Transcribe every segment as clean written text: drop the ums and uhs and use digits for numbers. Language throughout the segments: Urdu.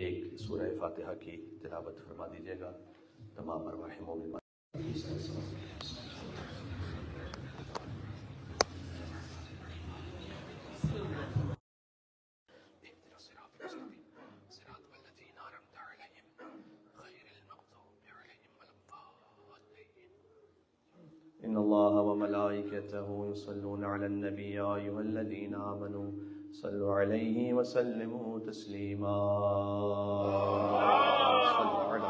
ایک سورہ فاتحہ کی تلاوت فرما دیجیے گا تمام ارواح مومنین. إن الله وملائكته يصلون على النبي يا أيها الذين آمنوا صلوا عليه وسلموا تسليما. صلوا على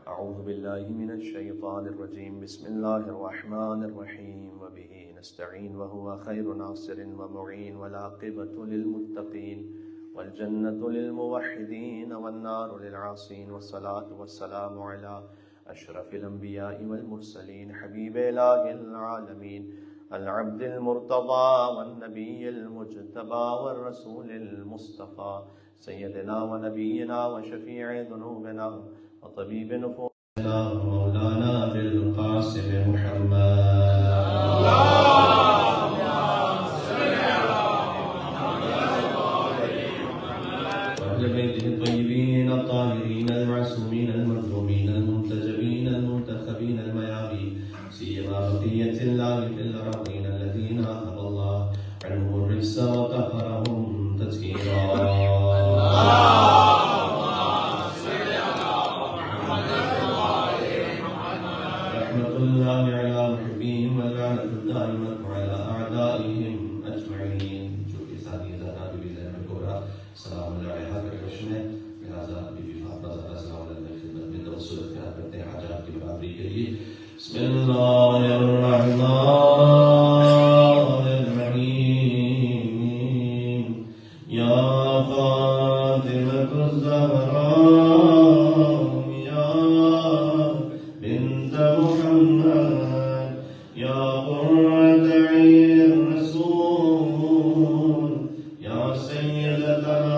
أعوذ بالله من الشيطان الرجيم. بسم الله الرحمن الرحيم. وبه نستعين وهو خير ناصر ومعين والعاقبة للمتقين والجنة للموحدين والنار للعاصين والصلاة والسلام على أشرف الأنبياء والمرسلين حبيب إله العالمين العبد المرتضى والنبي المجتبى والرسول المصطفى سيدنا ونبينا وشفيع ذنوبنا وطبيب نفوسنا مولانا بالقاسم محمد. الطيبين الطاهرين المعصومين المرحومين المنتجبين المنتخبين الميامين سيما بقية الله في الأرضين الذين أذهب الله عنهم الرجس وطهرهم تطهيرا. رحمة الله على محبيهم واللعنة الدائمة على أعدائهم أجمعين. شوفي سادي زهرا بي زينب الكبرى سلام اللہ علیہ کا جشن ہے، لہٰذا بی بی فاطمہ زہرا سلام اللہ کی خدمت میں توسل اختیار کرتے ہیں حاجات کی برابری کے لیے. بسم اللہ الرحمن الرحیم. یا فاطمۃ الزہرا یا بنت محمد یا قرۃ عین رسول یا سیدتنا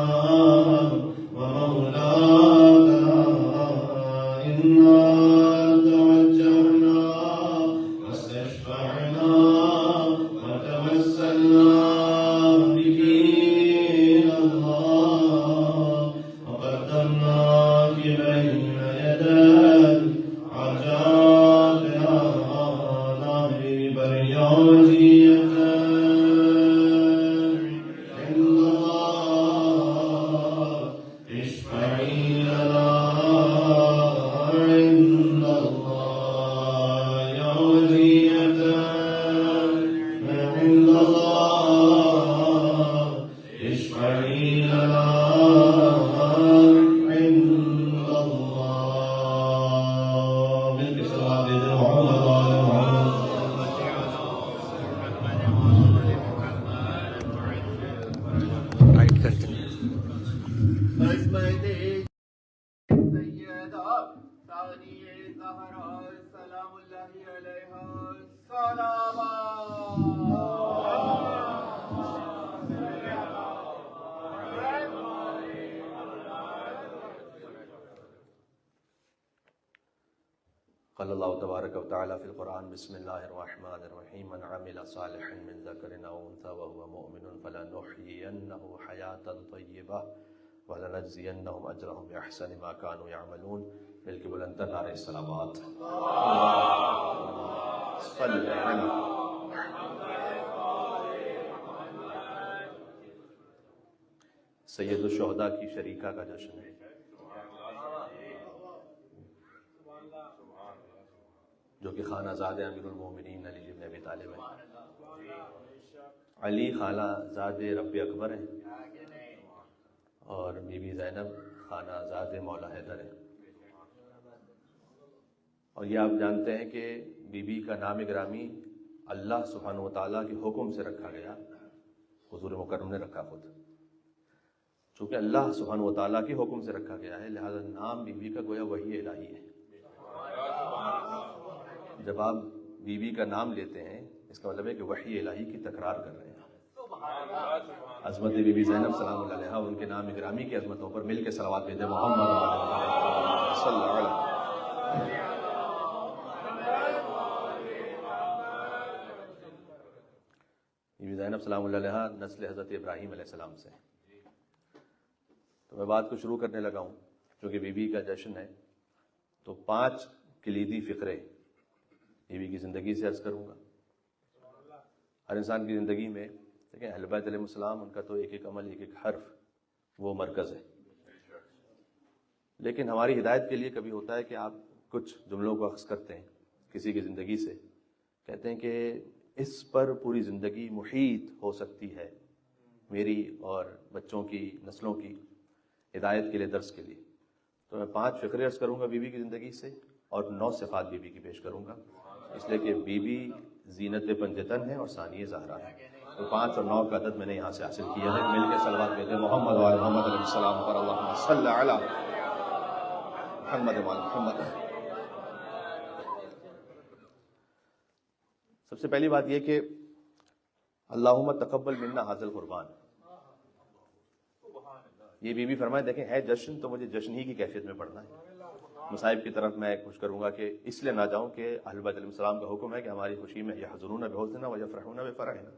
قال اللہ تبارک و تعالی فی القرآن. بسم اللہ الرحمن الرحیم. من عمل صالحا من ذکر او انثى وهو مؤمن فلنحيينه حیاة طیبہ ولنجزینهم اجرهم باحسن ما كانوا يعملون. مل کے بلند تر نعرہ الصلوات. صلی علی سید الشہداء کی شریکہ کا جشن ہے جو کہ خانہ زاد امیر المومنین علی بن ابی طالب ہے. علی خالہ زاد رب اکبر ہیں اور بی بی زینب خانہ زاد مولا حیدر ہے. اور یہ آپ جانتے ہیں کہ بی بی کا نام گرامی اللہ سبحانہ و تعالیٰ کے حکم سے رکھا گیا. حضور مکرم نے رکھا خود. چونکہ اللہ سبحانہ و تعالیٰ کے حکم سے رکھا گیا ہے لہذا نام بی بی کا گویا وحی الہی ہے. جب آپ بی بی کا نام لیتے ہیں اس کا مطلب ہے کہ وحی الہی کی تکرار کر رہے ہیں. عظمت بی بی زینب سلام اللہ علیہا ان کے نام گرامی کی عظمتوں پر مل کے صلوات بھیجیں. محمد صلی اللہ علیہ وسلم. بی بی زینب زینب سلام اللہ علیہا نسل حضرت ابراہیم علیہ السلام سے. تو میں بات کو شروع کرنے لگا ہوں. چونکہ بی بی کا جشن ہے تو 5 کلیدی فقرے بی بی کی زندگی سے عرض کروں گا. ہر انسان کی زندگی میں دیکھیں اہل بیت علیہ السلام ان کا تو ایک ایک عمل ایک ایک حرف وہ مرکز ہے. لیکن ہماری ہدایت کے لیے کبھی ہوتا ہے کہ آپ کچھ جملوں کو اخذ کرتے ہیں کسی کی زندگی سے, کہتے ہیں کہ اس پر پوری زندگی محیط ہو سکتی ہے میری اور بچوں کی نسلوں کی ہدایت کے لیے درس کے لیے. تو میں 5 فقرے عرض کروں گا بی بی کی زندگی سے اور 9 صفات بی بی کی پیش کروں گا, اس لیے کہ بی بی زینت پنجتن ہے اور ثانی زہرا ہے. تو 5 اور 9 کا عدد میں نے یہاں سے حاصل کیا ہے. مل کے صلوات بھیجیں محمد و آل محمد علیہ السلام پر, اللہم صلی علی محمد و آل محمد. سب سے پہلی بات یہ کہ اللہم تقبل منا ھذا القربان. یہ بی بی فرمائے دیکھیں ہے جشن تو مجھے جشن ہی کی کیفیت میں پڑھنا ہے. مصائب کی طرف میں کچھ کروں گا کہ اس لیے نہ جاؤں کہ اہل بیت علیہ السلام کا حکم ہے کہ ہماری خوشی میں یحزنون بحزننا ویفرحون بفرحنا.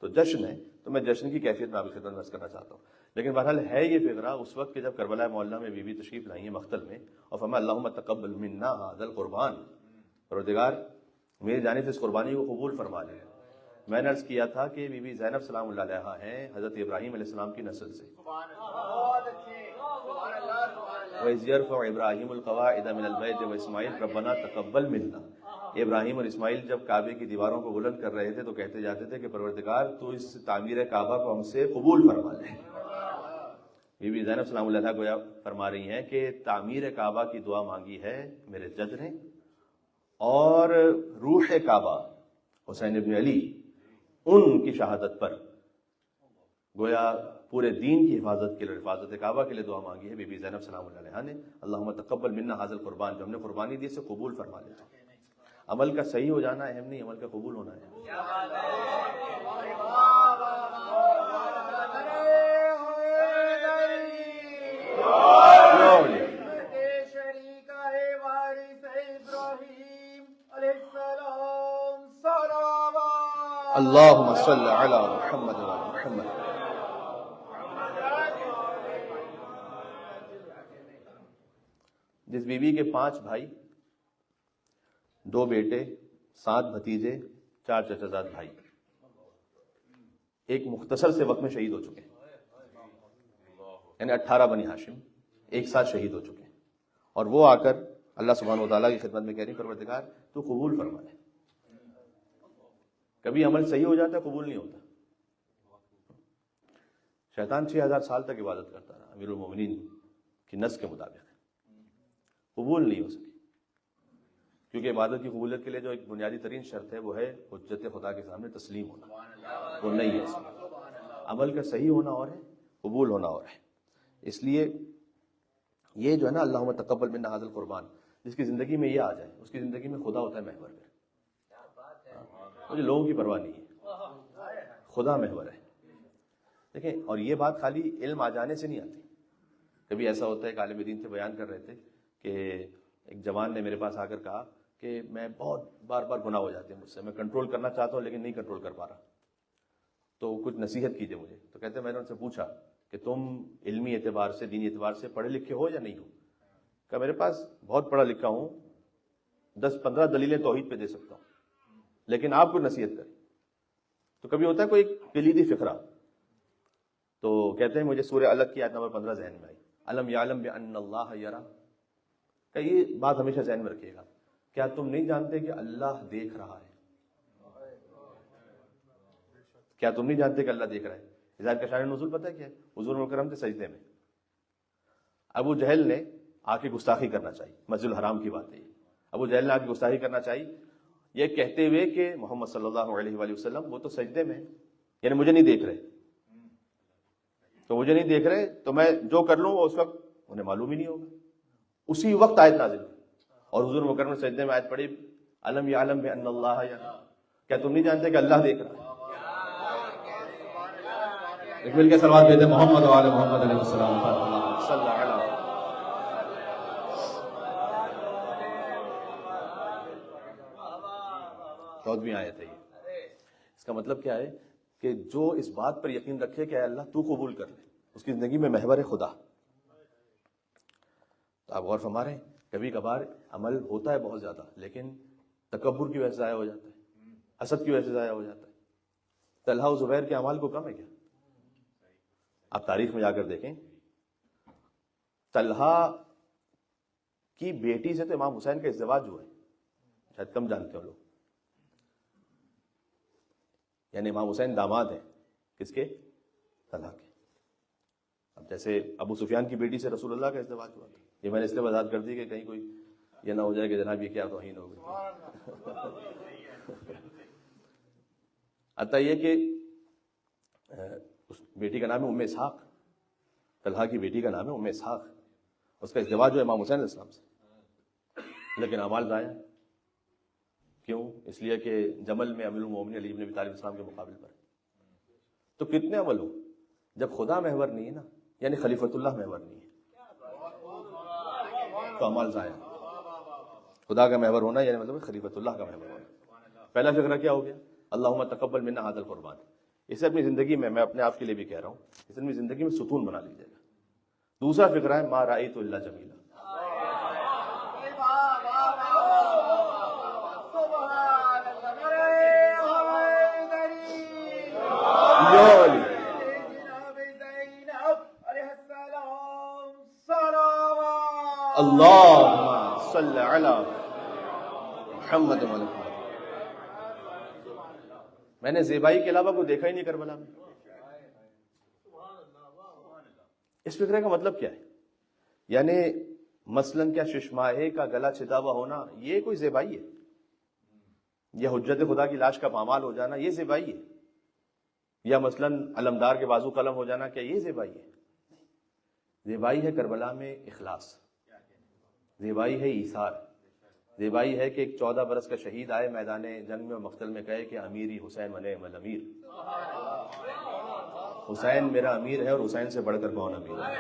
تو جشن ہے تو میں جشن کی کیفیت میں آپ کی خدمت میں عرض کرنا چاہتا ہوں. لیکن بہرحال ہے یہ فقرہ اس وقت کہ جب کربلا معلیٰ میں بی بی تشریف لائی ہیں مقتل میں, اور فرمایا اللہم تقبل منا ھذا القربان, پروردگار میری جانب سے اس قربانی کو قبول فرما لے. میں نے عرض کیا تھا کہ بی بی زینب سلام اللہ علیہا ہیں حضرت ابراہیم علیہ السلام کی نسل سے. وَإِذْ يَرْفَعُ إِبْرَاهِيمُ الْقَوَاعِدَ مِنَ الْبَيْتِ وَإِسْمَاعِيلُ رَبَّنَا تَقَبَّلْ مِنَّا. ابراہیم اور اسماعیل جب کعبے کی دیواروں کو بلند کر رہے تھے تو کہتے جاتے تھے کہ پروردگار تو اس تعمیر کعبہ کو ہم سے قبول فرما لے. بی بی زینب سلام اللہ علیہا گویا فرما رہی ہیں کہ تعمیر کعبہ کی دعا مانگی ہے میرے جد نے, اور روح کعبہ حسین ابن علی ان کی شہادت پر گویا پورے دین کی حفاظت کے لیے, حفاظت کعبہ کے لیے دعا مانگی ہے بی بی زینب سلام اللہ علیہا نے. اللہم تقبل منا ھذا القربان, جو ہم نے قربانی دی سے قبول فرما لے. عمل کا صحیح ہو جانا اہم نہیں, عمل کا قبول ہونا ہے. اللہم صلی علی محمد و آل محمد. جس بی بی کے 5 بھائی, 2 بیٹے, 7 بھتیجے, 4 چچا زاد بھائی ایک مختصر سے وقت میں شہید ہو چکے ہیں, یعنی 18 بنی ہاشم ایک ساتھ شہید ہو چکے ہیں. اور وہ آ کر اللہ سبحانہ و تعالیٰ کی خدمت میں کہہ رہی پروردگار تو قبول فرما لے. کبھی عمل صحیح ہو جاتا ہے قبول نہیں ہوتا. شیطان 6000 سال تک عبادت کرتا رہا امیر المومنین کی نص کے مطابق, قبول نہیں ہو سکی. کیونکہ عبادت کی قبولیت کے لیے جو ایک بنیادی ترین شرط ہے وہ ہے حجت خدا کے سامنے تسلیم ہونا, وہ نہیں ہے. عمل کا صحیح ہونا اور ہے, قبول ہونا اور ہے. اس لیے یہ جو ہے نا اللہم تقبل منا ھذا القربان, جس کی زندگی میں یہ آ جائے اس کی زندگی میں خدا ہوتا ہے محور. مجھے لوگوں کی پرواہ نہیں ہے, خدا محور ہے. دیکھیں اور یہ بات خالی علم آ جانے سے نہیں آتی. کبھی ایسا ہوتا ہے کہ عالم دین سے بیان کر رہے تھے کہ ایک جوان نے میرے پاس آ کر کہا کہ میں بہت بار گناہ ہو جاتے ہیں مجھ سے, میں کنٹرول کرنا چاہتا ہوں لیکن نہیں کنٹرول کر پا رہا, تو کچھ نصیحت کیجیے مجھے. تو کہتے ہیں میں نے ان سے پوچھا کہ تم علمی اعتبار سے دینی اعتبار سے پڑھے لکھے ہو یا نہیں ہو؟ کہ میرے پاس بہت پڑھا لکھا ہوں, 10-15 دلیلیں توحید پہ دے سکتا ہوں, لیکن آپ کو نصیحت کریں. تو کبھی ہوتا ہے کوئی ایک کلیدی فقرہ, تو کہتے ہیں مجھے سورہ الگ کی آیت نمبر 15 ذہن میں آئی, الم یعلم بان اللہ یرا. کہ یہ بات ہمیشہ ذہن میں رکھیے گا, کیا تم نہیں جانتے کہ اللہ دیکھ رہا ہے؟ کیا تم نہیں جانتے کہ اللہ دیکھ رہا ہے؟ اس آیت کا شان نزول پتہ ہے کیا ہے؟ حضور مکرم تھے سجدے میں, ابو جہل نے آ کے گستاخی کرنا چاہیے, مسجد الحرام کی بات ہے یہ. ابو جہل نے آ کے گستاخی کرنا چاہیے یہ کہتے ہوئے کہ محمد صلی اللہ علیہ وآلہ وسلم وہ تو سجدے میں ہیں, یعنی مجھے نہیں دیکھ رہے, تو مجھے نہیں دیکھ رہے تو میں جو کر لوں اس وقت انہیں معلوم ہی نہیں ہوگا. اسی وقت آیت نازل ہوئی اور حضور مکرم نے سجدے میں آیت پڑھی الم یعلم بان اللہ یرا. کیا تم نہیں جانتے کہ اللہ دیکھ رہا ہے؟ ایک مل کے صلوات بھیجیں محمد و آل محمد علیہ السلام پر, اللہم صلی علی. چودہویں آیت ہے یہ. اس کا مطلب کیا ہے کہ جو اس بات پر یقین رکھے کہ اے اللہ تو قبول کر لے، اس کی زندگی میں محور خدا۔ تو آپ غور فرما رہے ہیں کبھی کبھار عمل ہوتا ہے بہت زیادہ، لیکن تکبر کی وجہ سے ضائع ہو جاتا ہے، حسد کی وجہ سے ضائع ہو جاتا ہے۔ طلحہ و زبیر کے اعمال کو کم ہے کیا؟ آپ تاریخ میں جا کر دیکھیں، طلحہ کی بیٹی سے تو امام حسین کا ازدواج ہوا ہے، شاید کم جانتے ہو لوگ، یعنی امام حسین داماد ہیں کس کے؟ طلحہ کے۔ اب جیسے ابو سفیان کی بیٹی سے رسول اللہ کا ازدواج ہوا تھا، یہ میں نے اس لیے وضاحت کر دی کہ کہیں کوئی یہ نہ ہو جائے کہ جناب یہ کیا توہین ہو گئی۔ آتا یہ کہ اس بیٹی کا نام ہے ام اسحاق، طلحہ کی بیٹی کا نام ہے ام اسحاق، اس کا ازدواج ہوا امام حسین علیہ السلام سے، لیکن اعمال ضائع۔ کیوں؟ اس لیے کہ جمل میں امیر المومنین علی بن ابی طالب السلام کے مقابل پر۔ تو کتنے عمل ہو جب خدا محور نہیں ہے نا، یعنی خلیفۃ اللہ محور نہیں ہے، تو اعمال ضائع۔ خدا کا محور ہونا یعنی مطلب خلیفۃ اللہ کا محور ہونا۔ پہلا فقرہ کیا ہو گیا؟ اللہم تقبل منا ھذا القربان۔ اسے اپنی زندگی میں اپنے آپ کے لیے بھی کہہ رہا ہوں، اسے اپنی زندگی میں ستون بنا لیجیے گا۔ دوسرا فقرہ ہے ما رأیت الا جمیلا۔ اللہم صل علی محمد و علی محمد۔ میں نے زیبائی کے علاوہ کوئی دیکھا ہی نہیں کربلا میں۔ اس فکرے کا مطلب کیا ہے؟ یعنی مثلاً کیا ششماہے کا گلا چھدا ہوا ہونا یہ کوئی زیبائی ہے؟ یا حجت خدا کی لاش کا پامال ہو جانا یہ زیبائی ہے؟ یا مثلاً علمدار کے بازو قلم ہو جانا کیا یہ زیبائی ہے؟ زیبائی ہے کربلا میں اخلاص، زیبائی ہے ایثار، زیبائی ہے کہ ایک 14 برس کا شہید آئے میدان جنگ میں مقتل میں کہے کہ امیری حسین و نعم الامیر، حسین میرا امیر ہے اور حسین سے بڑھ کر کون امیر ہے۔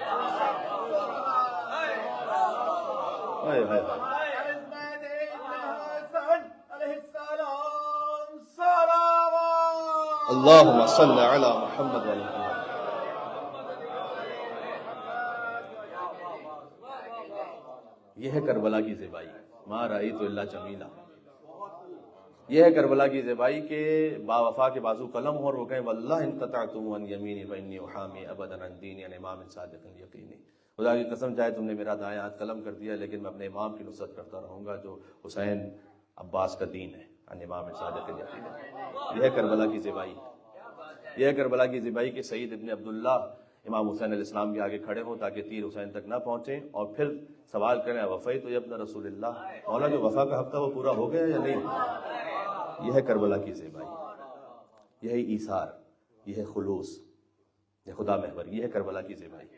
اللہم صل علی محمد و علی محمد۔ یہ ہے کربلا کی زیبائی، ما رأیت الا جمیلا۔ یہ ہے کربلا کی زیبائی کہ با وفا کے بازو قلم ہو اور وہ کہیں واللہ ان قطعتم عن یمینی فانی احامی ابدا عن دینی عن امام صادق یقینی۔ خدا کی قسم چاہے تم نے میرا دائیں ہاتھ قلم کر دیا لیکن میں اپنے امام کی نصرت کرتا رہوں گا جو حسین عباس کا دین ہے، عن امام صادق یقینی۔ یہ ہے کربلا کی زیبائی، یہ ہے کربلا کی زیبائی کہ سعید ابن عبداللہ امام حسین علیہ السلام کے آگے کھڑے ہوں تاکہ تیر حسین تک نہ پہنچیں، اور پھر سوال کریں وفیت تو ابن رسول اللہ، مولا جو وفا کا حق تھا وہ پورا ہو گیا یا نہیں؟ یہ ہے کربلا کی زیبائی، یہ ہے ایثار، یہ ہے خلوص، یہ خدا محور، یہ ہے کربلا کی زیبائی۔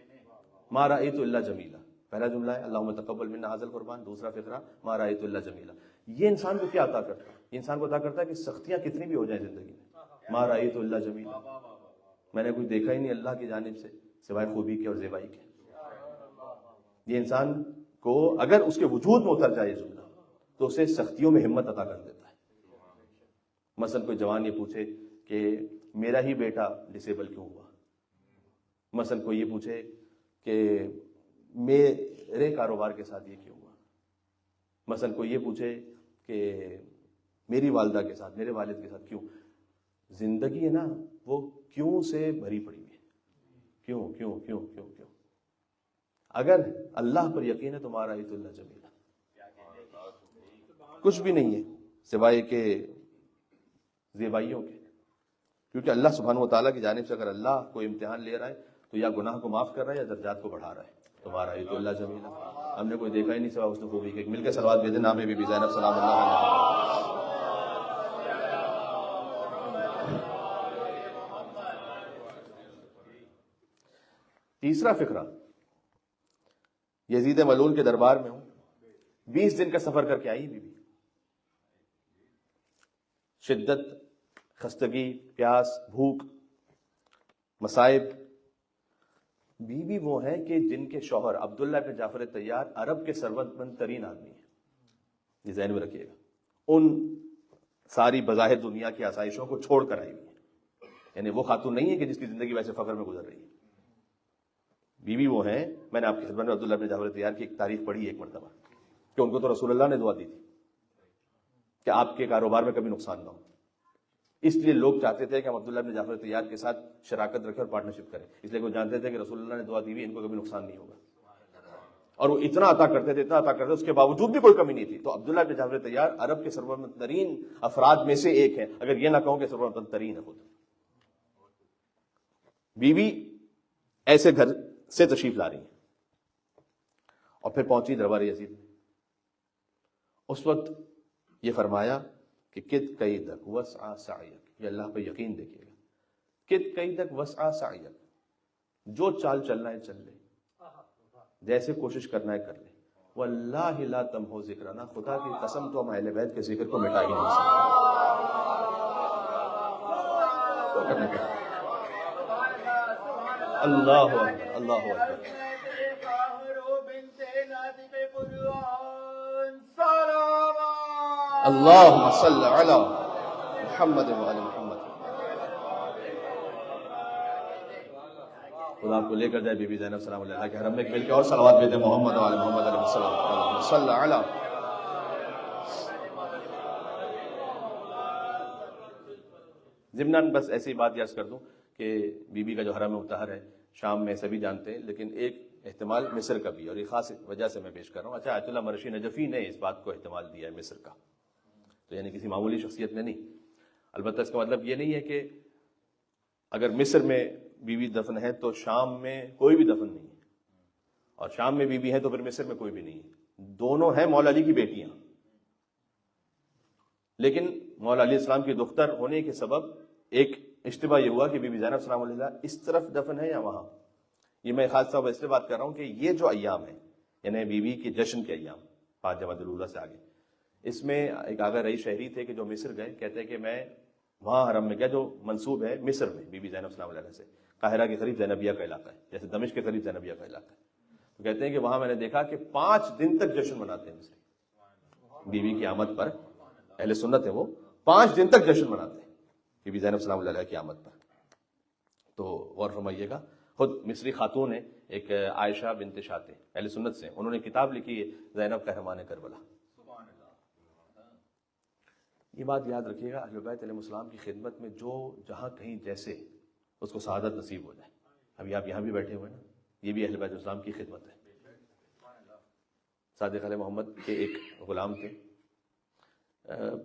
ما رأیت الا جمیلا، پہلا جملہ ہے اللہم تقبل منا ھذا القربان، دوسرا فقرہ ما رأیت الا جمیلا۔ یہ انسان کو کیا عطا کرتا ہے؟ یہ انسان کو عطا کرتا ہے کہ سختیاں کتنی بھی ہو جائیں زندگی میں، ما رأیت الا جمیلا، میں نے کچھ دیکھا ہی نہیں اللہ کی جانب سے سوائے خوبی کے اور زیبائی کے۔ یہ انسان کو اگر اس کے وجود میں اتر جائے یہ جملہ تو اسے سختیوں میں ہمت عطا کر دیتا ہے۔ مثلا کوئی جوان یہ پوچھے کہ میرا ہی بیٹا ڈسیبل کیوں ہوا، مثلا کوئی یہ پوچھے کہ میرے کاروبار کے ساتھ یہ کیوں ہوا، مثلا کوئی یہ پوچھے کہ میری والدہ کے ساتھ، میرے والد کے ساتھ کیوں۔ زندگی ہے نا وہ کیوں سے بھری پڑی ہے، کیوں کیوں کیوں کیوں کیوں۔ اگر اللہ پر یقین ہے تمہارا رأیت الا جمیلا، کچھ بھی نہیں ہے سوائے کہ زیبائیوں کے، کیونکہ اللہ سبحانہ و تعالیٰ کی جانب سے اگر اللہ کوئی امتحان لے رہا ہے تو یا گناہ کو معاف کر رہا ہے یا درجات کو بڑھا رہا ہے۔ تمہارا رأیت الا جمیلا، ہم نے کوئی دیکھا ہی نہیں سوا اس نے خوبی کے۔ مل کے صلوات بھیجیں نام بی بی زینب سلام اللہ علیہ۔ تیسرا فقرہ، یزید ملعون کے دربار میں ہوں، 20 دن کا سفر کر کے آئی بی بی، شدت، خستگی، پیاس، بھوک، مصائب۔ بی بی وہ ہیں کہ جن کے شوہر عبداللہ بن جعفر طیار عرب کے ثروت مند ترین آدمی ہیں، یہ ذہن میں رکھیے گا، ان ساری بظاہر دنیا کی آسائشوں کو چھوڑ کر آئی ہوئی ہیں، یعنی وہ خاتون نہیں ہے کہ جس کی زندگی ویسے فخر میں گزر رہی ہے. بیوی وہ ہیں، میں نے آپ کی خدمت میں عبداللہ بن جعفر تیار کی ایک تاریخ پڑھی ہے ایک مرتبہ کہ ان کو تو رسول اللہ نے دعا دی تھی کہ آپ کے کاروبار میں کبھی نقصان نہ ہو. اس لیے لوگ چاہتے تھے کہ ہم عبداللہ بن جعفر تیار کے ساتھ شراکت رکھیں اور پارٹنرشپ کریں، اس لیے وہ جانتے تھے کہ رسول اللہ نے دعا دی ہوئی ان کو کبھی نقصان نہیں ہوگا. اور وہ اتنا عطا کرتے تھے، اتنا عطا کرتے تھے، اس کے باوجود بھی کوئی کمی نہیں تھی. تو عبداللہ بن جعفر تیار عرب کے سرورمند ترین افراد میں سے ایک ہیں، اگر یہ نہ کہوں کہ سرورمند ترین ہے خود. بیوی ایسے گھر سے تشریف لا رہی ہیں اور پھر پہنچی دربار یزید میں. اس وقت یہ فرمایا کہ کت قیدک وسع سعیک، یہ اللہ پہ یقین دیکھیے گا، کت قیدک وسع سعیک، جو چال چلنا ہے چل لے، جیسے کوشش کرنا ہے کر لے. واللہ لا تمحو ذکرنا، خدا کی قسم تو ہم اہل بیت کے ذکر کو مٹا ہی نہیں سکتے. اللہ اکبر، اللہ اکبر. اللہم صل علی محمد وعلی محمد. خدا آپ کو لے کر جائے بی بی زینب سلام اللہ کے حرم میں مل کے اور صلوات بھیجیں محمد وعلی محمد علیہ السلام. اللہم صل علی. ضمناً بس ایسی بات یاد کر دوں کہ بی بی کا جو حرم مطہر ہے شام میں سبھی جانتے ہیں، لیکن ایک احتمال مصر کا بھی، اور یہ خاص وجہ سے میں پیش کر رہا ہوں. اچھا، آیت اللہ مرشی نجفی نے اس بات کو احتمال دیا ہے مصر کا، تو یعنی کسی معمولی شخصیت نے نہیں. البتہ اس کا مطلب یہ نہیں ہے کہ اگر مصر میں بیوی دفن ہے تو شام میں کوئی بھی دفن نہیں ہے، اور شام میں بیوی ہے تو پھر مصر میں کوئی بھی نہیں ہے. دونوں ہیں مولا علی کی بیٹیاں، لیکن مولا علیہ السلام کی دختر ہونے کے سبب ایک اشتباہ یہ ہوا کہ بی بی زینب سلام اللہ اس طرف دفن ہے یا وہاں. یہ میں خاص طور پر اس لیے بات کر رہا ہوں کہ یہ جو ایام ہیں، یعنی بیوی کی جشن کے ایام 5 جمادی الاولیٰ سے آگے، اس میں ایک آگاہ رئی شہری تھے کہ جو مصر گئے، کہتے ہیں کہ میں وہاں حرم میں گیا جو منسوب ہے مصر میں بی بی زینب سلام اللہ سے، قاہرہ کے قریب زینبیہ کا علاقہ ہے، جیسے دمشق کے قریب زینبیہ کا علاقہ ہے. تو کہتے ہیں کہ وہاں میں نے دیکھا کہ 5 دن تک جشن مناتے ہیں مصری، بیوی کی آمد پر. اہل سنت ہے وہ، 5 دن تک جشن مناتے ہیں بی بی زینب سلام اللہ کی آمد پر. تو غور فرمائیے گا، خود مصری خاتون ہے ایک عائشہ بنت شاطے، اہل سنت سے، انہوں نے کتاب لکھی ہے زینب قہرمان کربلا. یہ بات یاد رکھیے گا، اہل بیت علیہ السلام کی خدمت میں جو جہاں کہیں جیسے اس کو سعادت نصیب ہو جائے. ابھی آپ یہاں بھی بیٹھے ہوئے نا، یہ بھی اہل بیت السلام کی خدمت ہے. صادق علیہ محمد کے ایک غلام تھے،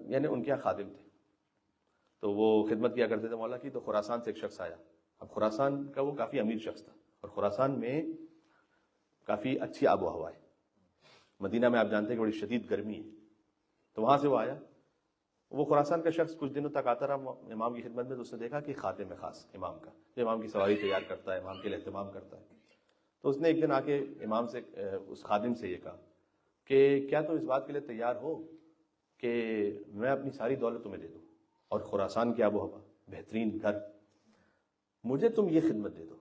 یعنی ان کے یہاں خادم تھے، تو وہ خدمت کیا کرتے تھے مولا کی. تو خراسان سے ایک شخص آیا. اب خراسان کا وہ کافی امیر شخص تھا، اور خراسان میں کافی اچھی آب و ہوا ہے. مدینہ میں آپ جانتے ہیں کہ بڑی شدید گرمی ہے. تو وہاں سے وہ آیا. وہ خراسان کا شخص کچھ دنوں تک آتا رہا امام کی خدمت میں. تو اس نے دیکھا کہ خادم ہے خاص امام کا، جو امام کی سواری تیار کرتا ہے، امام کے لیے اہتمام کرتا ہے. تو اس نے ایک دن آ کے امام سے، اس خادم سے یہ کہا کہ کیا تم اس بات کے لیے تیار ہو کہ میں اپنی ساری دولت تمہیں دے دوں اور خراسان کی آب و ہوا، بہترین گھر، مجھے تم یہ خدمت دے دو.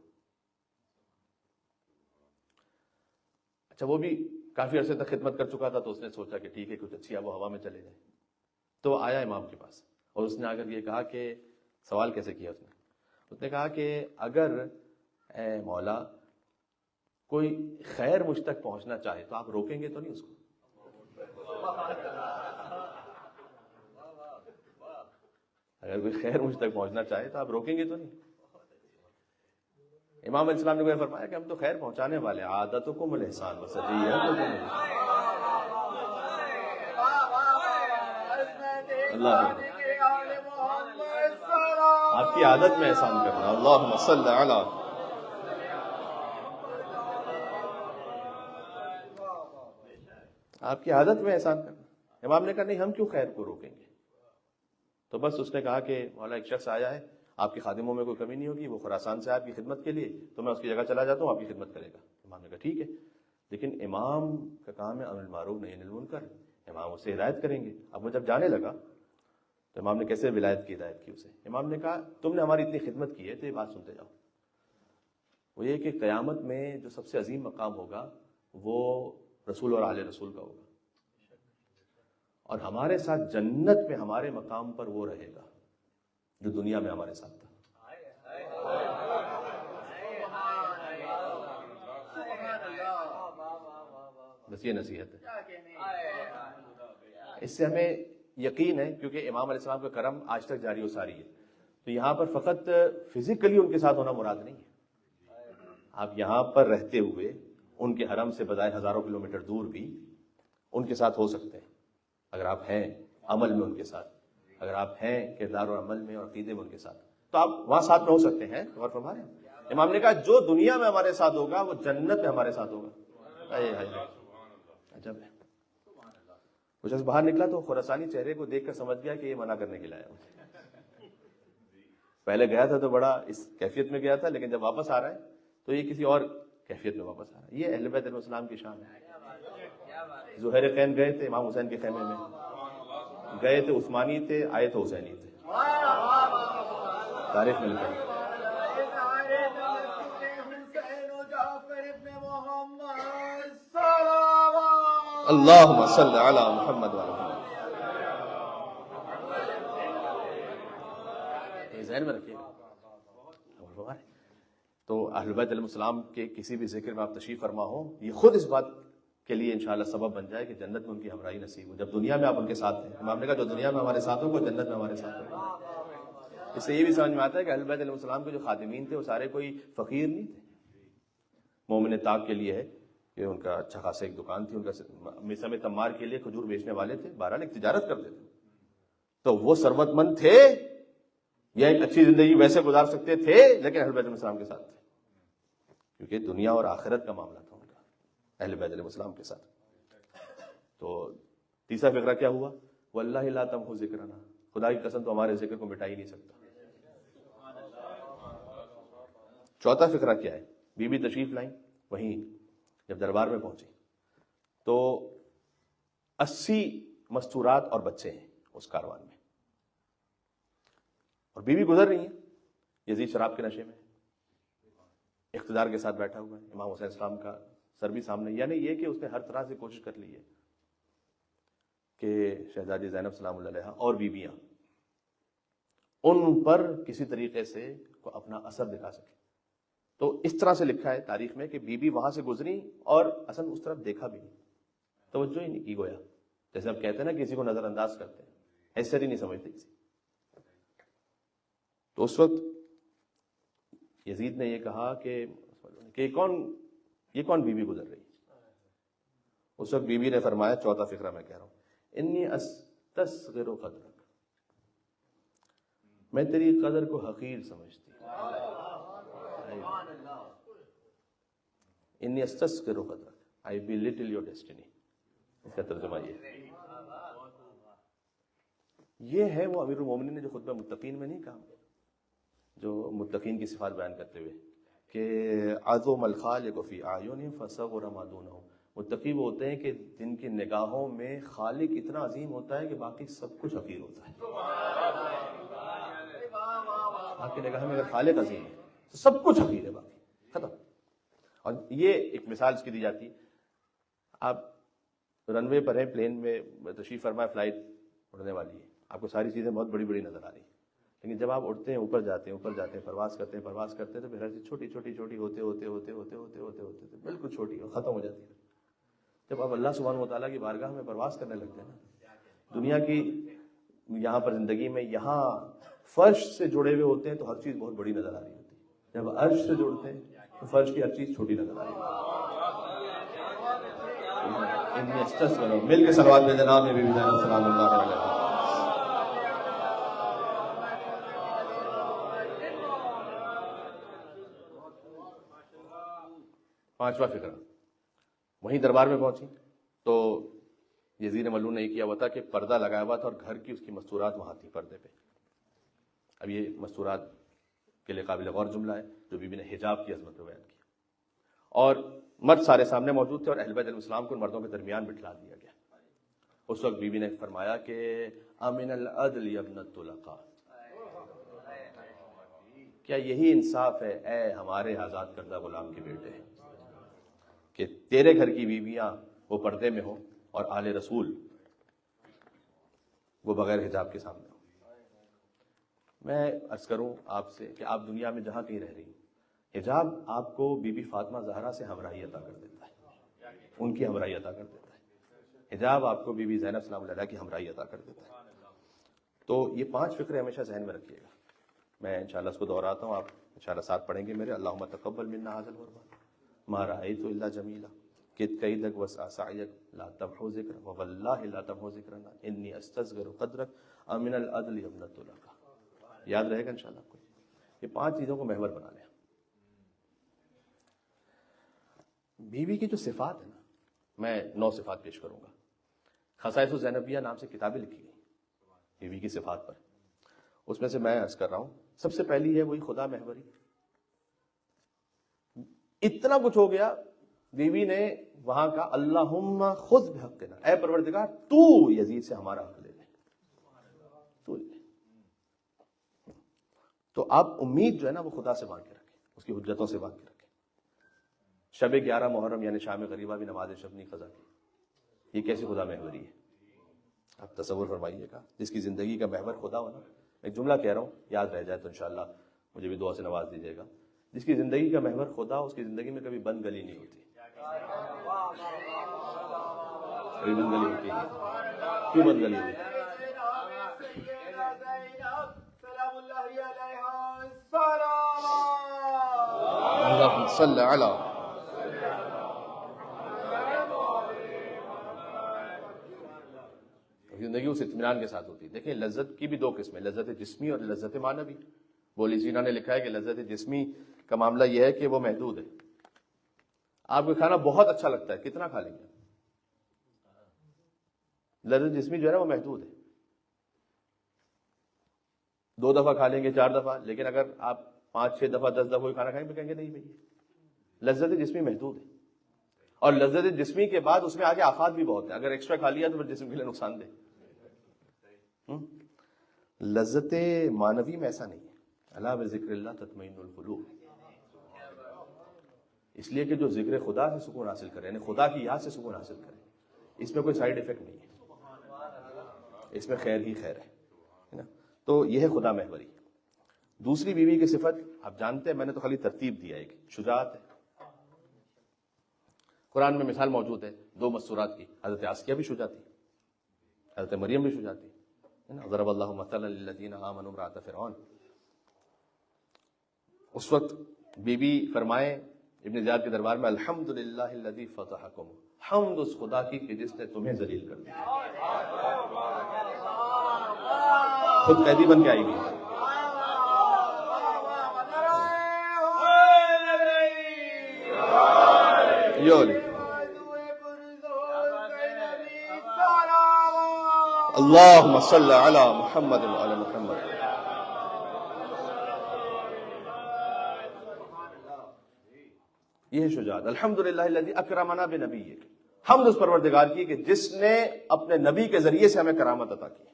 اچھا، وہ بھی کافی عرصے تک خدمت کر چکا تھا، تو اس نے سوچا کہ ٹھیک ہے، کچھ اچھی آب و ہوا میں چلے جائیں. تو آیا امام کے پاس اور اس نے آ کر یہ کہا کہ سوال کیسے کیا اس نے کہا کہ اگر اے مولا کوئی خیر مجھ تک پہنچنا چاہے تو آپ روکیں گے تو نہیں اس کو؟ اگر کوئی خیر مجھ تک پہنچنا چاہے تو آپ روکیں گے تو نہیں؟ امام علیہ السلام نے فرمایا کہ ہم تو خیر پہنچانے والے، عادتکم الاحسان وسجیتکم. اللہ آپ کی عادت میں احسان کرنا. اللہم صل علی. آپ کی عادت میں احسان کرنا. امام نے کہا نہیں، ہم کیوں خیر کو روکیں گے؟ تو بس اس نے کہا کہ مولا ایک شخص آیا ہے، آپ کے خادموں میں کوئی کمی نہیں ہوگی، وہ خراسان سے آپ کی خدمت کے لیے، تو میں اس کی جگہ چلا جاتا ہوں، آپ کی خدمت کرے گا. امام نے کہا ٹھیک ہے، لیکن امام کا کام ہے امر بالمعروف نہی عن المنکر، امام اسے ہدایت کریں گے. اب وہ جب جانے لگا تو امام نے کیسے ولایت کی ہدایت کی اسے؟ امام نے کہا تم نے ہماری اتنی خدمت کی ہے تو یہ بات سنتے جاؤ. وہ یہ کہ قیامت میں جو سب سے عظیم مقام ہوگا وہ رسول اور آل رسول کا ہوگا، اور ہمارے ساتھ جنت میں ہمارے مقام پر وہ رہے گا جو دنیا میں ہمارے ساتھ تھا. بس یہ نصیحت ہے. اس سے ہمیں یقین ہے کیونکہ امام علیہ السلام کا کرم آج تک جاری و ساری ہے. تو یہاں پر فقط فزیکلی ان کے ساتھ ہونا مراد نہیں ہے. آپ یہاں پر رہتے ہوئے ان کے حرم سے بظاہر ہزاروں کلومیٹر دور بھی ان کے ساتھ ہو سکتے ہیں اگر آپ ہیں عمل میں ان کے ساتھ, اگر آپ ہیں کردار اور عمل میں اور عقیدے میں ان کے ساتھ, تو آپ وہاں ساتھ میں ہو سکتے ہیں. غور فرمائیں. امام نے کہا جو دنیا میں ہمارے ساتھ ہوگا وہ جنت میں ہمارے ساتھ ہوگا. عجب ہے. وہ جب باہر نکلا تو خراسانی چہرے کو دیکھ کر سمجھ گیا کہ یہ منع کرنے کے لیے آیا. پہلے گیا تھا تو بڑا اس کیفیت میں گیا تھا, لیکن جب واپس آ رہا ہے تو یہ کسی اور کیفیت میں واپس آ رہا ہے. یہ اہل بیت علیہ السلام کی شان ہے. زہیر خین گئے تھے امام حسین کے خیمے میں, گئے تھے عثمانی تھے, آئے تھے حسینی تھے. تاریخ میں لکھا ہے. اللہم صلی علی محمد وعلی محمد. ذہن میں رکھیے گا. تو اہل بیت علیہ السلام کے کسی بھی ذکر میں آپ تشریف فرما ہو, یہ خود اس بات کے لیے انشاءاللہ سبب بن جائے کہ جنت میں ان کی ہمراہی نصیب ہو. جب دنیا میں آپ ان کے ساتھ ہیں, امام نے کہا جو دنیا میں ہمارے ساتھ ہو وہ جنت میں ہمارے ساتھ ہو. اس سے یہ بھی سمجھ میں آتا ہے کہ اہل بیت علیہ السلام کے جو خادمین تھے وہ سارے کوئی فقیر نہیں تھے. مومن طاق کے لیے ہے کہ ان کا اچھا خاصا ایک دکان تھی, ان کا میسم تمار کے لیے کھجور بیچنے والے تھے, بہرحال ایک تجارت کرتے تھے. تو وہ ثروت مند تھے یا ایک اچھی زندگی ویسے گزار سکتے تھے, لیکن اہل بیت علیہ السلام کے ساتھ تھے کیونکہ دنیا اور آخرت کا معاملہ تھا ان کا اہل بیت علیہ السلام کے ساتھ. تو تیسرا فقرہ کیا ہوا؟ واللہ لا تمحو ذکرنا, خدا کی قسم تو ہمارے ذکر کو مٹا ہی نہیں سکتا. چوتھا فقرہ کیا ہے؟ بی بی تشریف لائیں. وہیں جب دربار میں پہنچی تو 80 مستورات اور بچے ہیں اس کاروان میں, اور بیوی گزر رہی ہیں. یزید شراب کے نشے میں اقتدار کے ساتھ بیٹھا ہوا ہے, امام حسین السلام کا سر بھی سامنے. یعنی یہ کہ اس نے ہر طرح سے کوشش کر لی ہے کہ شہزادی زینب سلام اللہ علیہا اور بیویاں ان پر کسی طریقے سے اپنا اثر دکھا سکے. تو اس طرح سے لکھا ہے تاریخ میں کہ بیوی وہاں سے گزری اور اصل اس طرف دیکھا بھی نہیں, توجہ ہی نہیں کی. گویا جیسے اب کہتے ہیں نا کسی کو نظر انداز کرتے ہیں, ایسے ہی نہیں سمجھتے کسی. تو اس وقت یزید نے یہ کہا کہ یہ کون بیوی گزر رہی. اس وقت بیوی نے فرمایا, چوتھا فقرہ میں کہہ رہا ہوں, انی استصغر قدرک, میں تیری قدر کو حقیر سمجھتی. انی استصغر قدرک, I belittle your destiny. اس کا ترجمہ یہ ہے. وہ امیر المومنین نے جو خطبہ متقین میں نہیں کہا, جو متقین کی صفات بیان کرتے ہوئے کہ عظم الخالق فی اعینہم فصغر ما دونہ, متقی وہ ہوتے ہیں کہ جن کی نگاہوں میں خالق اتنا عظیم ہوتا ہے کہ باقی سب کچھ حقیر ہوتا ہے. آپ کی نگاہ میں اگر خالق عظیم ہے تو سب کچھ حقیر ہے, باقی ختم. اور یہ ایک مثال اس کی دی جاتی, آپ رن وے پر ہیں, پلین میں تشریف فرمائے, فلائٹ اڑنے والی ہے, آپ کو ساری چیزیں بہت بڑی بڑی نظر آ رہی ہیں, لیکن جب آپ اڑتے ہیں اوپر جاتے ہیں پرواز کرتے ہیں تو پھر ہر چیز چھوٹی ہوتے بالکل چھوٹی اور ختم ہو جاتی ہے. جب آپ اللہ سبحانہ و تعالیٰ کی بارگاہ میں پرواز کرنے لگتے ہیں نا, دنیا کی یہاں پر زندگی میں یہاں فرش سے جڑے ہوئے ہوتے ہیں تو ہر چیز بہت بڑی نظر آ رہی ہوتی ہے. جب عرش سے جڑتے ہیں تو فرش کی ہر چیز چھوٹی نظر آ رہی ہے. مل کے صلوات میں جناب میں بھی سلام اللہ علیہ. پانچواں فقرہ, وہیں دربار میں پہنچی تو یزید ملعون نے یہ کیا ہوا تھا کہ پردہ لگایا ہوا تھا اور گھر کی اس کی مستورات وہاں تھی پردے پہ. اب یہ مستورات کے لیے قابل غور جملہ ہے جو بی بی نے حجاب کی عظمت کو بیان کیا, اور مرد سارے سامنے موجود تھے اور اہل بیت علیہ السلام کو ان مردوں کے درمیان بٹھلا دیا گیا. اس وقت بی بی نے فرمایا کہ امن العدل یا ابن الطلقاء, کیا یہی انصاف ہے اے ہمارے آزاد کردہ غلام کے بیٹے کہ تیرے گھر کی بیویاں وہ پردے میں ہوں اور آل رسول وہ بغیر حجاب کے سامنے ہوں. میں عرض کروں آپ سے کہ آپ دنیا میں جہاں کہیں رہ رہی ہیں, حجاب آپ کو بی بی فاطمہ زہرا سے ہمراہی عطا کر دیتا ہے. ان کی ہمراہی عطا کر دیتا ہے، حجاب آپ کو بی بی زینب سلام اللہ علیہ کی ہمراہی عطا کر دیتا ہے۔ تو یہ 5 فکرے ہمیشہ ذہن میں رکھیے گا، میں انشاءاللہ اس کو دہراتا ہوں، آپ انشاءاللہ ساتھ پڑھیں گے میرے۔ اللہم تقبل منا ھذا القربان ما رأیت الا جمیلا کت قیدک وسع سعیک لا تمحو ذکر واللہ لا تمحو ذکرنا انی استصغر قدرک امن العدل یمنۃ لک۔ یاد رہے گا انشاءاللہ آپ کو، یہ 5 چیزوں کو محور بنا لیں۔ بیوی کی جو صفات ہے نا، میں 9 صفات پیش کروں گا۔ خصائص الزینبیہ نام سے کتابیں لکھی گئی بیوی کی صفات پر، اس میں سے میں عرض کر رہا ہوں۔ سب سے پہلی ہے وہی خدا محوری۔ اتنا کچھ ہو گیا، بیوی نے وہاں کا اللہم خذ بحقنا، اے پروردگار تو یزید سے ہمارا حق لے لے، تو لے۔ تو آپ امید جو ہے نا وہ خدا سے مانگ کے رکھیں، اس کی حجتوں سے مانگ کے رکھیں۔ شب 11 محرم یعنی شام غریبہ بھی نماز شب نہیں قضا کی، یہ کیسی خدا محوری ہے؟ آپ تصور فرمائیے گا، جس کی زندگی کا محور خدا ہونا۔ ایک جملہ کہہ رہا ہوں، یاد رہ جائے تو انشاءاللہ مجھے بھی دعا سے نواز دیجیے گا۔ جس کی زندگی کا محور خدا، اس کی زندگی میں کبھی بند گلی نہیں ہوتی، کبھی بند گلی ہوتی ہے۔ کیوں بند گلی ہوتی ہے؟ اللہم صلی علی زندگی اس اطمینان کے ساتھ ہوتی ہے۔ دیکھیں لذت کی بھی 2 قسمیں، لذت جسمی اور لذت معنوی۔ بولی سینا نے لکھا ہے کہ لذت جسمی کا معاملہ یہ ہے کہ وہ محدود ہے، آپ کو کھانا بہت اچھا لگتا ہے، کتنا کھا لیں گے؟ لذت جسمی جو ہے نا وہ محدود ہے، 2 دفعہ کھا لیں گے، 4 دفعہ، لیکن اگر آپ 5 6 دفعہ 10 دفعہ کھانا کھائیں گے کہیں گے نہیں بھائی، لذت جسمی محدود ہے۔ اور لذت جسمی کے بعد اس میں آگے آفات بھی بہت ہیں، اگر ایکسٹرا کھا لیا تو پھر جسم کے لیے نقصان دہ۔ لذت معنوی میں ایسا نہیں ہے، الا بذکر اللہ تطمئن القلوب، اس لیے کہ جو ذکر خدا سے سکون حاصل کرے، یعنی خدا کی یاد سے سکون حاصل کرے، اس میں کوئی سائیڈ ایفیکٹ نہیں ہے، اس میں خیر ہی خیر ہے نا۔ تو یہ ہے خدا محوری۔ دوسری بیوی کی صفت آپ جانتے ہیں، میں نے تو خالی ترتیب دیا، ایک شجاعت ہے۔ قرآن میں مثال موجود ہے 2 مستورات کی، حضرت آسیہ بھی شجاع تھی، حضرت مریم بھی شجاع تھی، ضرب اللہ مثلا للذین آمنوا امرأۃ فرعون۔ اس وقت بی بی فرمائیں ابن زیاد کے دربار میں، الحمدللہ الذی فتحکم، حمد اس خدا کی کہ جس نے تمہیں ذلیل کر دیا، خود قیدی بن کے آئی گئی۔ اللہم صلی علی محمد وعلی محمد۔ یہ ہے شجاعت۔ الحمدللہ الذی اکرمنا بنبیہ، حمد اس پروردگار کی کہ جس نے اپنے نبی کے ذریعے سے ہمیں کرامت عطا کی،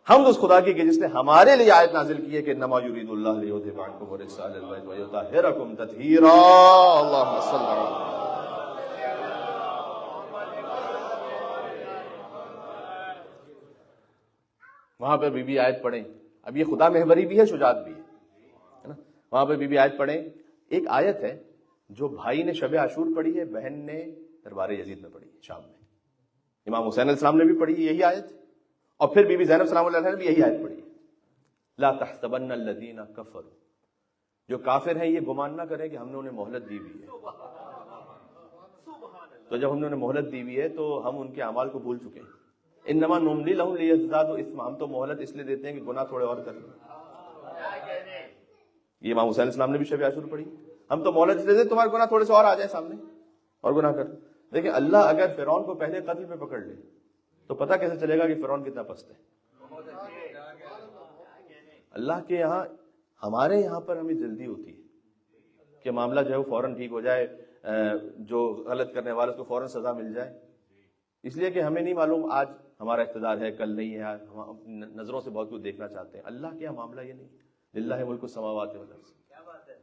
حمد اس خدا کی کہ جس نے ہمارے لیے آیت نازل کی ہے کہ انما یرید اللہ لیذھب عنکم الرجس اہل البیت ویطہرکم تطہیرا۔ اللہم صلی علی۔ وہاں پہ بی بی آیت پڑھیں، اب یہ خدا محوری بھی ہے، شجاعت بھی ہے نا۔ وہاں پہ بی بی آیت پڑھیں، ایک آیت ہے جو بھائی نے شب عاشور پڑھی ہے، بہن نے دربار یزید میں پڑھی ہے شام میں، امام حسین علیہ السلام نے بھی پڑھی یہی آیت، اور پھر بی بی زینب سلام اللہ علیہ نے بھی یہی آیت پڑھی ہے، لا تحسبن الذین کفروا، جو کافر ہیں یہ گمان نہ کریں کہ ہم نے انہیں مہلت دی ہوئی ہے۔ تو جب ہم نے انہیں مہلت دی ہوئی ہے تو ہم ان کے اعمال کو بھول چکے ہیں۔ انما نملی لہم لیزدادوا اثما، ہم تو مہلت اس لیے دیتے ہیں کہ گناہ تھوڑے اور کر لیں۔ یہ امام حسین السلام نے بھی شب عاشور پڑھی، ہم تو مہلت اس لیے دیتے تمہارے گناہ تھوڑے سے اور آ جائیں سامنے اور گناہ کر۔ دیکھیں اللہ اگر فرعون کو پہلے قتل پہ پکڑ لے تو پتہ کیسے چلے گا کہ فرعون کتنا پست ہے؟ اللہ کے یہاں، ہمارے یہاں پر ہمیں جلدی ہوتی ہے کہ معاملہ جو ہے وہ فوراً ٹھیک ہو جائے، جو غلط کرنے والے اس کو فوراً سزا مل جائے، اس لیے کہ ہمیں نہیں معلوم آج ہمارا اقتدار ہے کل نہیں ہے، ہم نظروں سے بہت کچھ دیکھنا چاہتے ہیں۔ اللہ کے یہاں معاملہ یہ نہیں، للہ ملک السماوات والارض،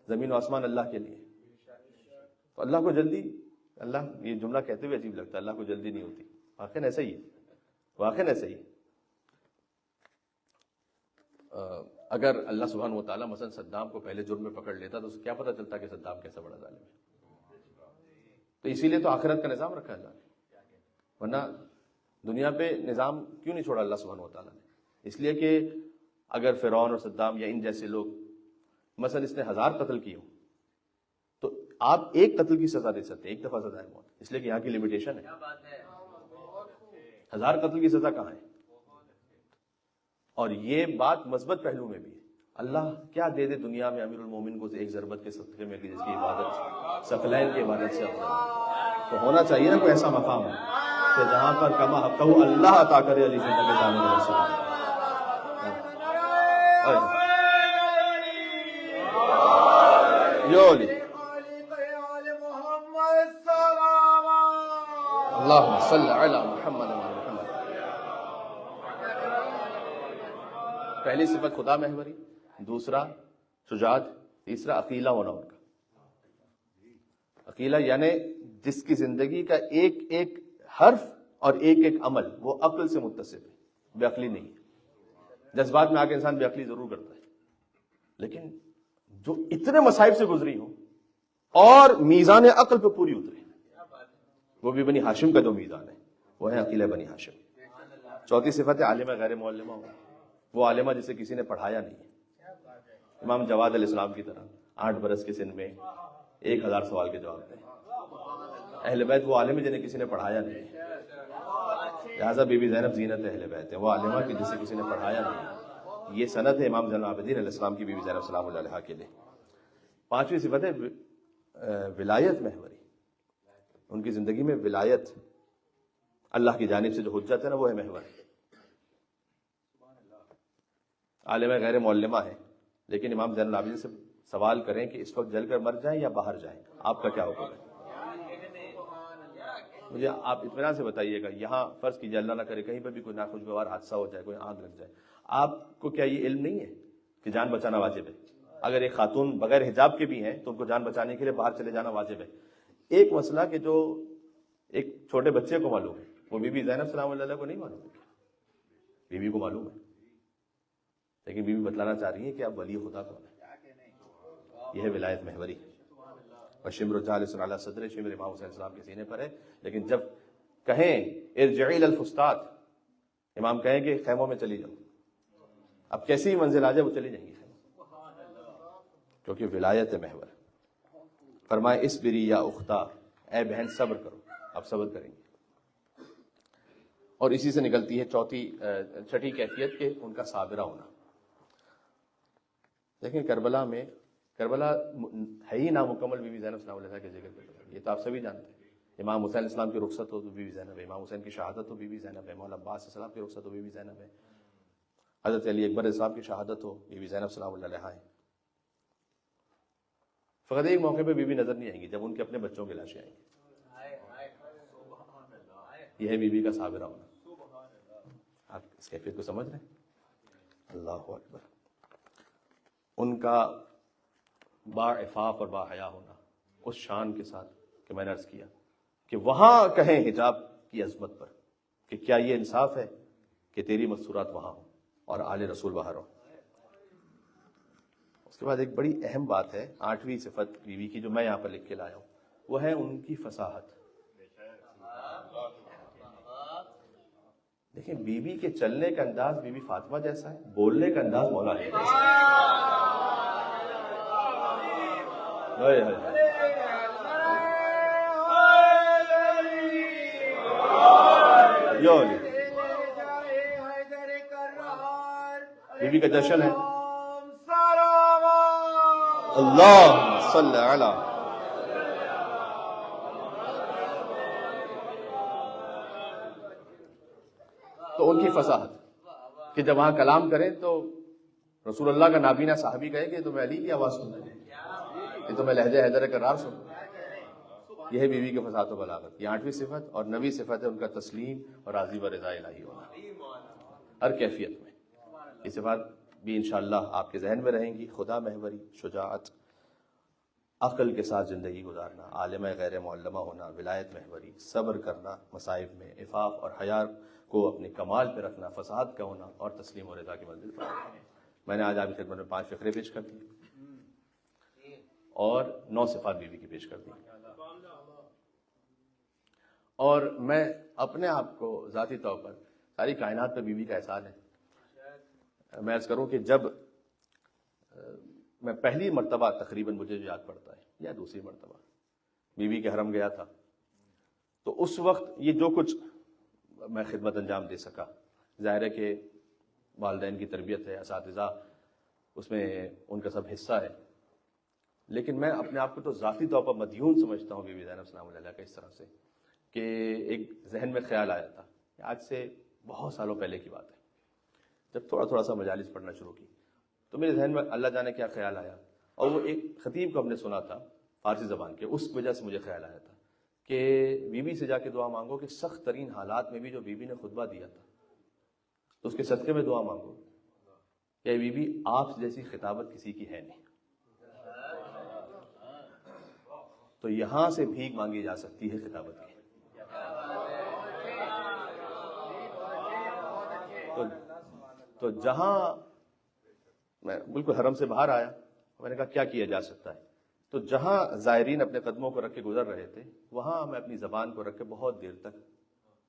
زمین و آسمان اللہ کے لیے۔ تو اللہ کو جلدی، اللہ یہ جملہ کہتے ہوئے عجیب لگتا ہے، اللہ کو جلدی نہیں ہوتی، واقعاً ایسا ہی ہے، واقعاً ایسا ہی ہے۔ اگر اللہ سبحانہ وتعالیٰ مثلا صدام کو پہلے جرم میں پکڑ لیتا تو اسے کیا پتہ چلتا کہ صدام کیسا بڑا ظالم ہے؟ تو اسی لیے تو آخرت کا نظام رکھا اللہ نے، ورنہ دنیا پہ نظام کیوں نہیں چھوڑا اللہ سبحانہ و تعالیٰ نے؟ اس لیے کہ اگر فرعون اور صدام یا ان جیسے لوگ مثلا اس نے 1000 قتل کیے ہوں تو آپ ایک قتل کی سزا دے سکتے ہیں، ایک دفعہ سزا ہے موت، اس لیے کہ یہاں کی لمیٹیشن ہے۔ 1000 قتل کی سزا کہاں ہے؟ اور یہ بات مثبت پہلو میں بھی ہے، اللہ کیا دے دے دنیا میں امیر المومن کو ایک ضربت کے صدقے میں کہ جس کی عبادت ثقلین کی عبادت سے افضل ہے۔ تو ہونا چاہیے نا کوئی ایسا مقام کہ جہاں پر کما حقہ اللہ عطا کرے علی زندہ جانے میں رسول یولی اللہم صلی علی محمد وعلی محمد۔ پہلی صفت خدا محوری، دوسرا شجاعت، تیسرا عقیلہ ہونا ان کا۔ عقیلہ یعنی جس کی زندگی کا ایک ایک حرف اور ایک ایک عمل وہ عقل سے متصف ہے، بے عقلی نہیں ہے۔ جذبات میں آ کے انسان بے عقلی ضرور کرتا ہے، لیکن جو اتنے مصائب سے گزری ہوں اور میزان عقل پہ پوری اترے، وہ بھی بنی ہاشم کا جو میزان ہے وہ ہے عقیلہ بنی ہاشم۔ چوتھی صفت ہے عالمہ غیر معلمہ ہونا، وہ عالمہ جسے کسی نے پڑھایا نہیں ہے، امام جواد علیہ السلام کی طرح 8 برس کے سن میں 1000 سوال کے جواب دیں۔ اہل بیت وہ عالم ہے جنہیں کسی نے پڑھایا نہیں ہے، لہٰذا بی بی زینب زینت اہل بیت ہے، وہ عالمہ کہ جسے کسی نے پڑھایا نہیں ہے۔ یہ سند ہے امام زین العابدین علیہ السلام کی بی بی زینب سلام اللہ علیہا کے لیے۔ پانچویں صفت ہے ولایت محوری، ان کی زندگی میں ولایت اللہ کی جانب سے جو حجت ہے نا وہ ہے محور۔ عالمہ غیر معلمہ ہے، لیکن امام زین العابدین سے سوال کریں کہ اس وقت جل کر مر جائیں یا باہر جائیں، آپ کا کیا حکم ہے؟ مجھے آپ اطمینان سے بتائیے گا، یہاں فرض کیجیے اللہ نہ کرے کہیں پر بھی کوئی ناخوشگوار حادثہ ہو جائے، کوئی آگ لگ جائے، آپ کو کیا یہ علم نہیں ہے کہ جان بچانا واجب ہے؟ اگر ایک خاتون بغیر حجاب کے بھی ہیں تو ان کو جان بچانے کے لیے باہر چلے جانا واجب ہے۔ ایک مسئلہ کہ جو ایک چھوٹے بچے کو معلوم ہے وہ بی بی زینب سلام اللہ علیہ کو نہیں معلوم ہے، بی بی کو معلوم ہے، لیکن بی بی بتلانا چاہ رہی ہے کہ اب ولی خدا کون ہے۔ یہ ہے ولایت محوری۔ اور شمر جالس علی صدر، شمر امام حسین السلام کے سینے پر ہے، لیکن جب کہیں ارجعی الی الفسطاط، امام کہیں کہ خیموں میں چلی جاؤ، اب کیسی بھی منزل آ جائے وہ چلی جائیں گی، کیونکہ ولایت محور۔ فرمائے اصبری یا اختا، اے بہن صبر کرو، اب صبر کریں گے۔ اور اسی سے نکلتی ہے چھٹی کیفیت کے ان کا صابرہ ہونا۔ دیکھیں کربلا ہے ہی نامکمل بی بی زینب سلام اللہ کے ذکر پہ، یہ تو آپ سبھی جانتے ہیں۔ امام حسین اسلام کی رخصت ہو تو بی بی زینب ہے، امام حسین کی شہادت ہو بی بی زینب ہے، مولا عباس السلام کی رخصت ہو بی بی زینب ہے، حضرت علی اکبر السلام کی شہادت ہو بی بی زینب سلام اللہ علیہا ہے۔ فقط ایک موقع پہ بی بی نظر نہیں آئیں گی جب ان کے اپنے بچوں کی لاشیں آئیں گی۔ یہ ہے بی بی کا صابرہ ہونا۔ آپ اس کیفیت کو سمجھ رہے ہیں؟ اللہ اکبر۔ ان کا با عفاف اور با حیا ہونا اس شان کے ساتھ کہ میں نے عرض کیا کہ وہاں کہیں حجاب کی عظمت پر کہ کیا یہ انصاف ہے کہ تیری مستورات وہاں ہوں اور آل رسول باہر ہوں۔ اس کے بعد ایک بڑی اہم بات ہے، 8ویں صفت بیوی کی جو میں یہاں پر لکھ کے لایا ہوں، وہ ہے ان کی فصاحت۔ دیکھیں بیوی کے چلنے کا انداز بی بی فاطمہ جیسا ہے، بولنے کا انداز مولا علی جیسا ہے۔ بی بی کا جشن ہے، اللہ صلی علی۔ تو ان کی فصاحت کہ جب وہاں کلام کریں تو رسول اللہ کا نابینا صحابی کہے کہ تمہیں علی کی آواز سن رہے ہیں، کہ تمہیں لہجہ حیدر کرار سن رہے ہیں۔ یہ ہے بیوی کے فصاحت و بلاغت۔ یہ 8ویں صفت۔ اور 9ویں صفت ہے ان کا تسلیم اور راضی و رضا الہی ہونا ہر کیفیت میں۔ یہ صفات بھی انشاءاللہ آپ کے ذہن میں رہیں گی۔ خدا محوری، شجاعت، عقل کے ساتھ زندگی گزارنا، عالمہ غیر معلمہ ہونا، ولایت محوری، صبر کرنا مصائب میں، عفاف اور حیا کو اپنے کمال پہ رکھنا، فصاحت کا ہونا، اور تسلیم و رضا کی منزل پر۔ میں نے آج آپ کی خدمت میں 5 فقرے پیش کر دی اور 9 صفات بیوی کی پیش کر دی۔ اور میں اپنے آپ کو ذاتی طور پر ساری کائنات پہ بیوی کا احسان ہے. میں عرض کروں کہ جب میں پہلی مرتبہ تقریباً مجھے جو یاد پڑتا ہے یا دوسری مرتبہ بیوی کے حرم گیا تھا، تو اس وقت یہ جو کچھ میں خدمت انجام دے سکا، ظاہر ہے کہ والدین کی تربیت ہے، اساتذہ اس میں ان کا سب حصہ ہے، لیکن میں اپنے آپ کو تو ذاتی طور پر مدیون سمجھتا ہوں بیوی زینب سلام علیہ کا اس طرح سے کہ ایک ذہن میں خیال آیا تھا، آج سے بہت سالوں پہلے کی بات ہے، جب تھوڑا تھوڑا سا مجالس پڑھنا شروع کی تو میرے ذہن میں اللہ جانے کیا خیال آیا، اور وہ ایک خطیب کو ہم نے سنا تھا فارسی زبان کے، اس وجہ سے مجھے خیال آیا تھا کہ بیوی سے جا کے دعا مانگو کہ سخت ترین حالات میں بھی جو بیوی نے خطبہ دیا تھا تو اس کے صدقے میں دعا مانگو کہ بیوی آپ جیسی خطابت کسی کی ہے نہیں. تو یہاں سے بھیک مانگی جا سکتی ہے خطابت کی. تو جہاں میں بالکل حرم سے باہر آیا، میں نے کہا کیا کیا جا سکتا ہے، تو جہاں زائرین اپنے قدموں کو رکھ کے گزر رہے تھے وہاں میں اپنی زبان کو رکھ کے بہت دیر تک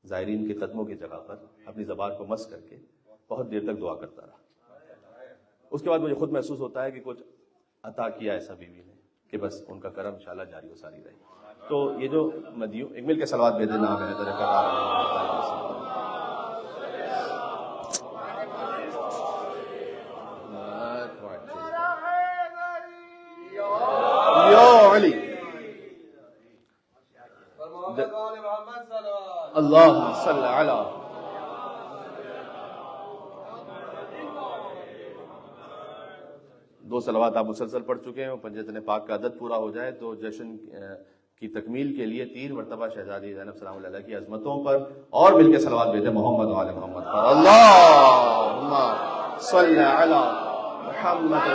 زائرین کے قدموں کی جگہ پر اپنی زبان کو مس کر کے بہت دیر تک دعا کرتا رہا. اس کے بعد مجھے خود محسوس ہوتا ہے کہ کچھ عطا کیا ایسا بیوی نے کہ بس ان کا کرم انشاءاللہ جاری و ساری رہے. تو یہ جو مدیوں ایک مل کے صلوات بھیج دینا ہے اللہم صلی علی دو صلوات آپ مسلسل پڑھ چکے ہیں، پنجتن پاک کا عدد پورا ہو جائے تو جشن کی تکمیل کے لیے 3 مرتبہ شہزادی زینب سلام اللہ کی عظمتوں پر اور مل کے صلوات بھیجیں محمد و آل محمد پر. اللہم صلی علی محمد